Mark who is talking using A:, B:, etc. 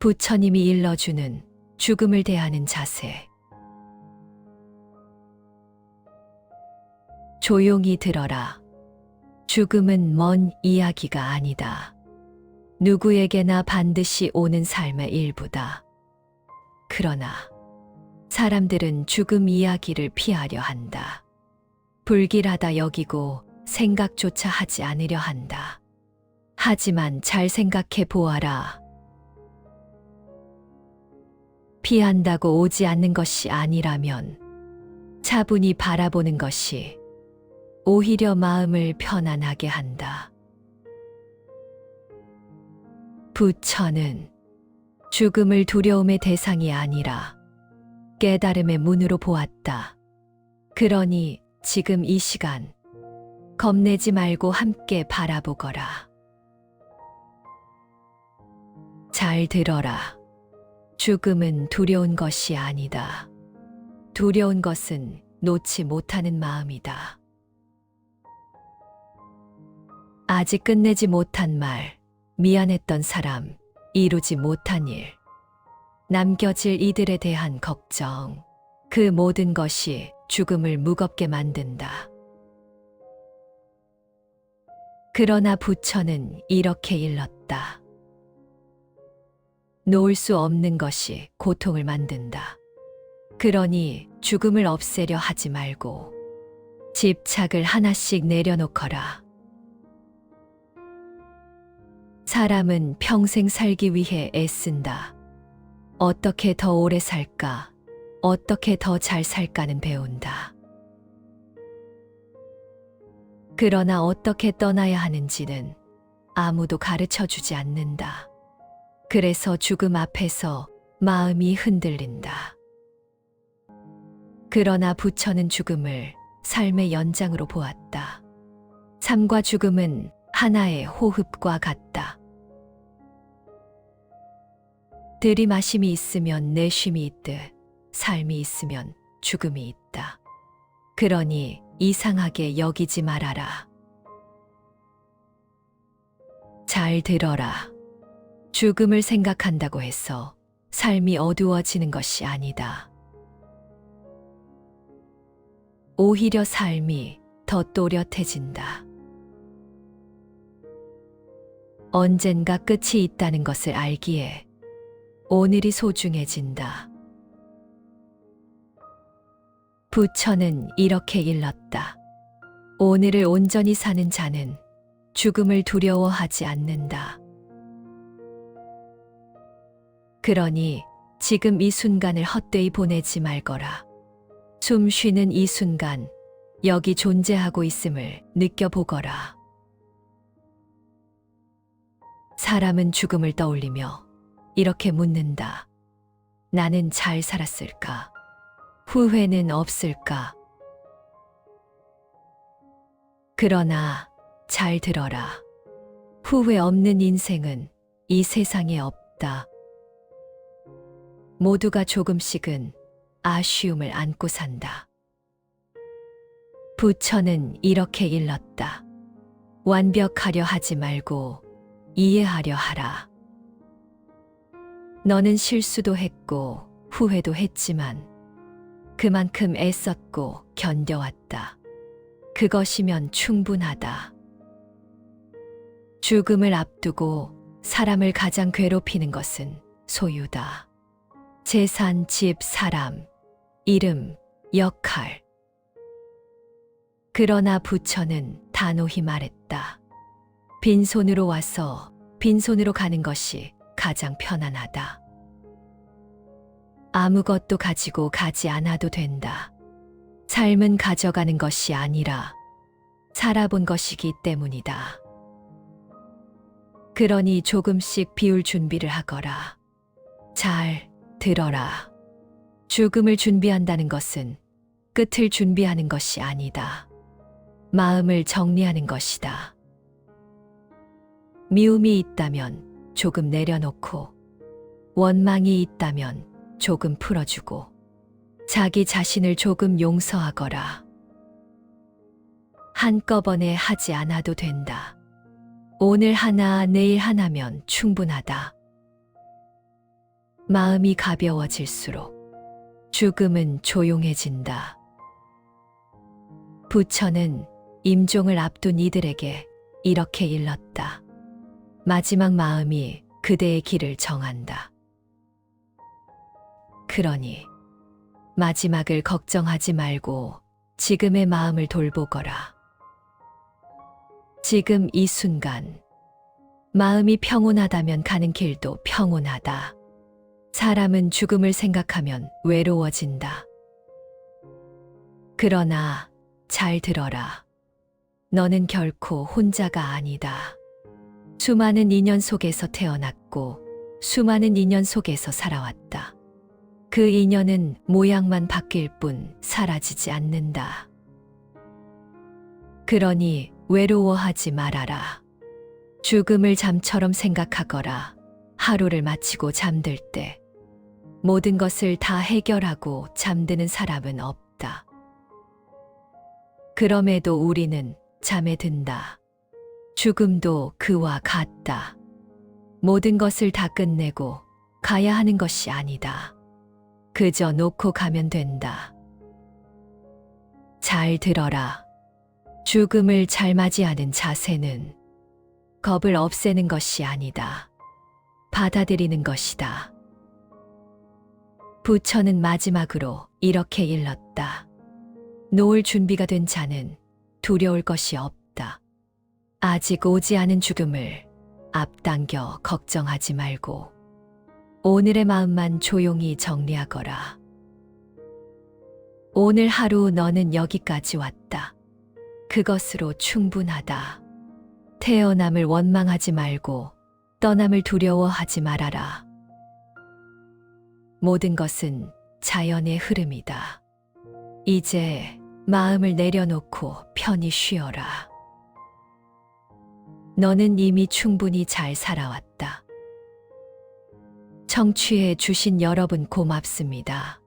A: 부처님이 일러주는 죽음을 대하는 자세. 조용히 들어라. 죽음은 먼 이야기가 아니다. 누구에게나 반드시 오는 삶의 일부다. 그러나 사람들은 죽음 이야기를 피하려 한다. 불길하다 여기고 생각조차 하지 않으려 한다. 하지만 잘 생각해 보아라. 피한다고 오지 않는 것이 아니라면 차분히 바라보는 것이 오히려 마음을 편안하게 한다. 부처는 죽음을 두려움의 대상이 아니라 깨달음의 문으로 보았다. 그러니 지금 이 시간 겁내지 말고 함께 바라보거라. 잘 들어라. 죽음은 두려운 것이 아니다. 두려운 것은 놓지 못하는 마음이다. 아직 끝내지 못한 말, 미안했던 사람, 이루지 못한 일, 남겨질 이들에 대한 걱정, 그 모든 것이 죽음을 무겁게 만든다. 그러나 부처는 이렇게 일렀다. 놓을 수 없는 것이 고통을 만든다. 그러니 죽음을 없애려 하지 말고 집착을 하나씩 내려놓거라. 사람은 평생 살기 위해 애쓴다. 어떻게 더 오래 살까? 어떻게 더 잘 살까는 배운다. 그러나 어떻게 떠나야 하는지는 아무도 가르쳐 주지 않는다. 그래서 죽음 앞에서 마음이 흔들린다. 그러나 부처는 죽음을 삶의 연장으로 보았다. 삶과 죽음은 하나의 호흡과 같다. 들이마심이 있으면 내쉼이 있듯 삶이 있으면 죽음이 있다. 그러니 이상하게 여기지 말아라. 잘 들어라. 죽음을 생각한다고 해서 삶이 어두워지는 것이 아니다. 오히려 삶이 더 또렷해진다. 언젠가 끝이 있다는 것을 알기에 오늘이 소중해진다. 부처는 이렇게 일렀다. 오늘을 온전히 사는 자는 죽음을 두려워하지 않는다. 그러니 지금 이 순간을 헛되이 보내지 말거라. 숨 쉬는 이 순간 여기 존재하고 있음을 느껴보거라. 사람은 죽음을 떠올리며 이렇게 묻는다. 나는 잘 살았을까? 후회는 없을까? 그러나 잘 들어라. 후회 없는 인생은 이 세상에 없다. 모두가 조금씩은 아쉬움을 안고 산다. 부처는 이렇게 일렀다. 완벽하려 하지 말고 이해하려 하라. 너는 실수도 했고 후회도 했지만 그만큼 애썼고 견뎌왔다. 그것이면 충분하다. 죽음을 앞두고 사람을 가장 괴롭히는 것은 소유다. 재산, 집, 사람, 이름, 역할. 그러나 부처는 단호히 말했다. 빈손으로 와서 빈손으로 가는 것이 가장 편안하다. 아무것도 가지고 가지 않아도 된다. 삶은 가져가는 것이 아니라 살아본 것이기 때문이다. 그러니 조금씩 비울 준비를 하거라. 잘 들어라. 죽음을 준비한다는 것은 끝을 준비하는 것이 아니다. 마음을 정리하는 것이다. 미움이 있다면 조금 내려놓고, 원망이 있다면 조금 풀어주고, 자기 자신을 조금 용서하거라. 한꺼번에 하지 않아도 된다. 오늘 하나, 내일 하나면 충분하다. 마음이 가벼워질수록 죽음은 조용해진다. 부처는 임종을 앞둔 이들에게 이렇게 일렀다. 마지막 마음이 그대의 길을 정한다. 그러니 마지막을 걱정하지 말고 지금의 마음을 돌보거라. 지금 이 순간 마음이 평온하다면 가는 길도 평온하다. 사람은 죽음을 생각하면 외로워진다. 그러나 잘 들어라. 너는 결코 혼자가 아니다. 수많은 인연 속에서 태어났고 수많은 인연 속에서 살아왔다. 그 인연은 모양만 바뀔 뿐 사라지지 않는다. 그러니 외로워하지 말아라. 죽음을 잠처럼 생각하거라. 하루를 마치고 잠들 때 모든 것을 다 해결하고 잠드는 사람은 없다. 그럼에도 우리는 잠에 든다. 죽음도 그와 같다. 모든 것을 다 끝내고 가야 하는 것이 아니다. 그저 놓고 가면 된다. 잘 들어라. 죽음을 잘 맞이하는 자세는 겁을 없애는 것이 아니다. 받아들이는 것이다. 부처는 마지막으로 이렇게 일렀다. 놓을 준비가 된 자는 두려울 것이 없다. 아직 오지 않은 죽음을 앞당겨 걱정하지 말고 오늘의 마음만 조용히 정리하거라. 오늘 하루 너는 여기까지 왔다. 그것으로 충분하다. 태어남을 원망하지 말고 떠남을 두려워하지 말아라. 모든 것은 자연의 흐름이다. 이제 마음을 내려놓고 편히 쉬어라. 너는 이미 충분히 잘 살아왔다. 청취해 주신 여러분 고맙습니다.